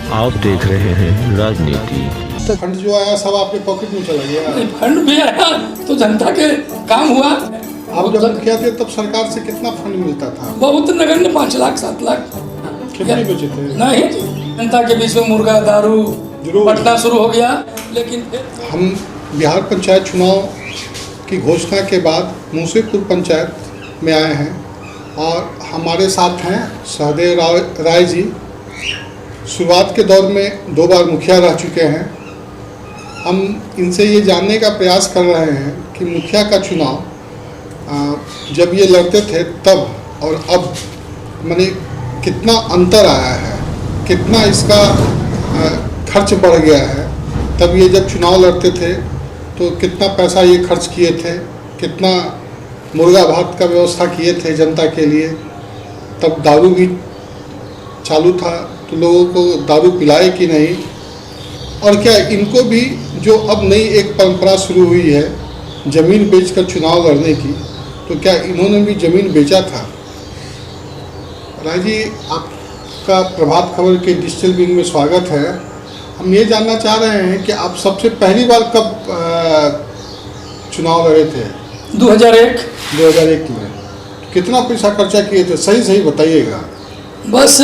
आप देख रहे हैं राजनीति। फंड जो आया सब आपके पॉकेट में चला गया। फंड भी आया तो जनता के काम हुआ। आप जब मुखिया थे तब सरकार से कितना फंड मिलता था? बहुत नगण्य, 5 लाख 7 लाख। कितने बचे थे? नहीं, जनता के बीच में मुर्गा दारू बंटना शुरू हो गया। लेकिन फिर हम बिहार पंचायत चुनाव की घोषणा के बाद मूसेपुर पंचायत में आए हैं और हमारे साथ हैं सहदेव राय जी। शुरुआत के दौर में 2 बार मुखिया रह चुके हैं। हम इनसे ये जानने का प्रयास कर रहे हैं कि मुखिया का चुनाव जब ये लड़ते थे तब और अब माने कितना अंतर आया है, कितना इसका खर्च बढ़ गया है। तब ये जब चुनाव लड़ते थे तो कितना पैसा ये खर्च किए थे, कितना मुर्गा भात का व्यवस्था किए थे जनता के लिए। तब दारू भी चालू था तो लोगों को दारू पिलाए कि नहीं, और क्या इनको भी जो अब नई एक परंपरा शुरू हुई है ज़मीन बेचकर चुनाव लड़ने की, तो क्या इन्होंने भी ज़मीन बेचा था? राय जी, आपका प्रभात खबर के डिजिटल विंग में स्वागत है। हम ये जानना चाह रहे हैं कि आप सबसे पहली बार कब चुनाव लड़े थे? 2001 में। कितना पैसा खर्चा किए थे? सही बताइएगा। बस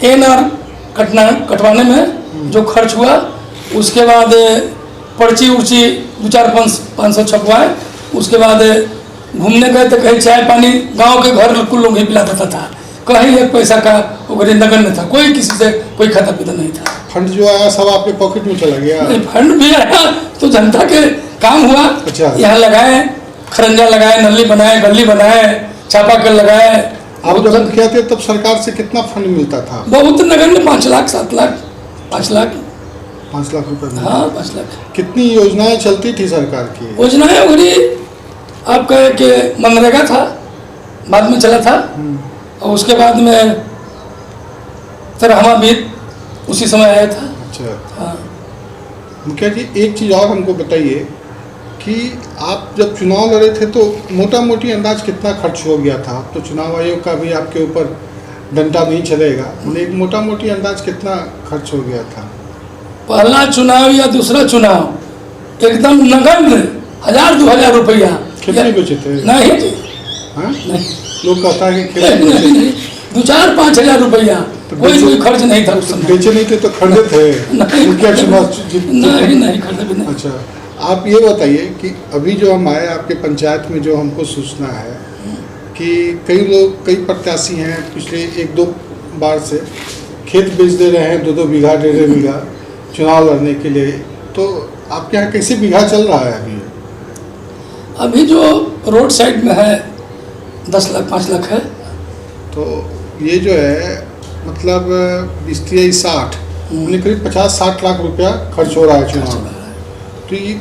एनआर कटवाने में जो खर्च हुआ, उसके बाद पर्ची उर्ची 2-4-500 छपवाए। उसके बाद घूमने गए तो कहीं चाय पानी गांव के घर कुल लोग ही पिला देता था। कहीं 1 पैसा का नगण्य था, कोई किसी से कोई खाता पीता नहीं था। फंड जो आया सब आपके पॉकेट में चला गया। फंड भी आया तो जनता के काम हुआ। अच्छा। यहाँ लगाए, खरंजा लगाए, नली बनाए, गली बनाए, चापाकल लगाए। आप जब मुखिया थे तब सरकार से कितना फंड मिलता था? बहुत नगण्य, 5 लाख 7 लाख 5 लाख 5 लाख रुपए। हाँ, 5 लाख। कितनी योजनाएं चलती थी सरकार की? योजनाएं वगैरह आप कहे कि मनरेगा था, बाद में चला था, और उसके बाद में तरहमा भी उसी समय आया था। अच्छा। हाँ। मुखिया जी, एक चीज़ और हमको बताइए कि आप जब चुनाव लड़े थे तो मोटा मोटी अंदाज कितना खर्च हो गया था? तो चुनाव आयोग का भी आपके ऊपर डंडा नहीं चलेगा, एक मोटा मोटी अंदाज कितना खर्च हो गया था? पहला चुनाव या दूसरा चुनाव एकदम नगण्य, 1000-2000 रुपया। कितने बचे थे? नहीं, नहीं। लोग कहता है कि नहीं, 2-4-5 हजार रुपया, कोई खर्च नहीं था उस समय। बेचे नहीं थे तो खरीदे थे? नहीं, चुनाव नहीं खरीदे भी नहीं। अच्छा, आप ये बताइए कि अभी जो हम आए आपके पंचायत में, जो हमको सूचना है कि कई प्रत्याशी हैं पिछले 1-2 बार से खेत बेच दे रहे हैं, 2-2 बीघा 1.5 बीघा चुनाव लड़ने के लिए। तो आपके यहाँ कैसे बीघा चल रहा है अभी? अभी जो रोड साइड में है 10 लाख 5 लाख है। तो ये जो है मतलब 20-60 करीब 50-60 लाख रुपया खर्च हो रहा है चुनाव में। तो ये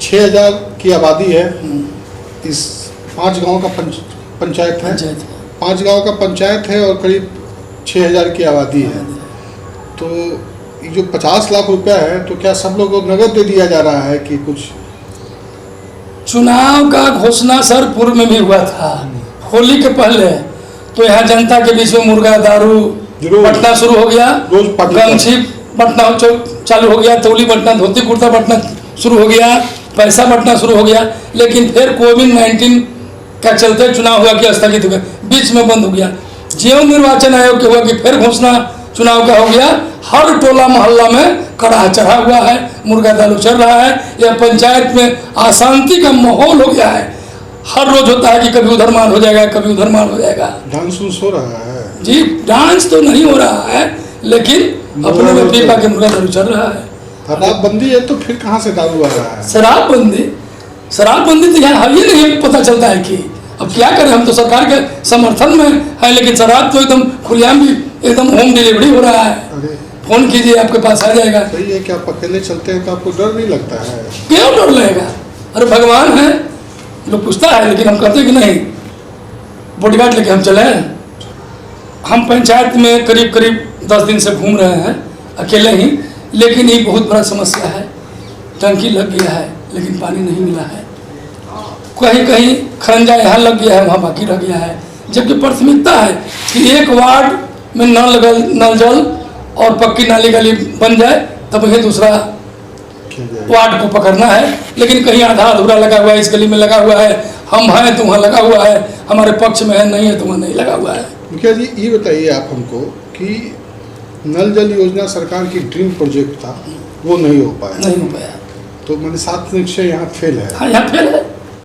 6000 की आबादी है, इस 5 गांव का पंचायत है, 5 गांव का पंचायत है और करीब 6000 की आबादी है। तो ये जो 50 लाख रुपया है, तो क्या सब लोगों को नगद दे दिया जा रहा है कि कुछ? चुनाव का घोषणा सर पूर्व में भी हुआ था, होली के पहले। तो यहाँ जनता के बीच में मुर्गा दारू बंटना शुरू हो गया, गमछी बंटना चालू हो गया, तौली बंटना, धोती कुर्ता बंटना शुरू हो गया, पैसा बंटना शुरू हो गया। लेकिन फिर कोविड-19 का चलते चुनाव हुआ कि स्थगित हो गया, बीच में बंद हो गया। ज्यों निर्वाचन आयोग के हुआ कि फिर घोषणा चुनाव का हो गया। हर टोला मोहल्ला में कड़ा चढ़ा हुआ है, मुर्गा दारू चल रहा है। यह पंचायत में अशांति का माहौल हो गया है। हर रोज होता है कि कभी उधर मार हो जाएगा, कभी उधर मार हो जाएगा। डांस हो रहा है जी, डांस तो नहीं हो रहा है, लेकिन अपने में पीपा के मुर्गा दारू चल रहा है। शराबबंदी है तो फिर कहाँ से दारू आ रहा है? शराबबंदी तो यहाँ ये नहीं पता चलता है कि अब क्या करें। हम तो सरकार के समर्थन में है, लेकिन शराब तो एकदम खुलेआम भी एकदम होम डिलीवरी हो रहा है। फोन कीजिए, आपके पास आ जाएगा। सही है कि आप अकेले चलते हैं तो आपको डर नहीं लगता है? क्यों डर लगेगा? अरे भगवान है, लोग पूछता है, लेकिन हम कहते कि नहीं, बॉडीगार्ड लेके हम चले। हम पंचायत में करीब 10 दिन से घूम रहे हैं अकेले ही, लेकिन ये बहुत बड़ा समस्या है। टंकी लग गया है लेकिन पानी नहीं मिला है। कहीं कहीं खरंजा यहाँ लग गया है, वहाँ बाकी रह गया है। जबकि प्राथमिकता है कि एक वार्ड में नल जल और पक्की नाली गली बन जाए तब ही दूसरा किया जाएगा। वार्ड को पकड़ना है। लेकिन कहीं आधा अधूरा लगा हुआ है, इस गली में लगा हुआ है, हम हैं तो वहाँ लगा हुआ है, हमारे पक्ष में है, नहीं है तो वहाँ नहीं लगा हुआ है। मुखिया जी ये बताइए आप हमको कि नल जल योजना सरकार की ड्रीम प्रोजेक्ट था, वो नहीं हो पाया, नहीं हो पाया। तो मैंने 7 निश्चय यहाँ फेल है। हाँ, यहाँ फेल है।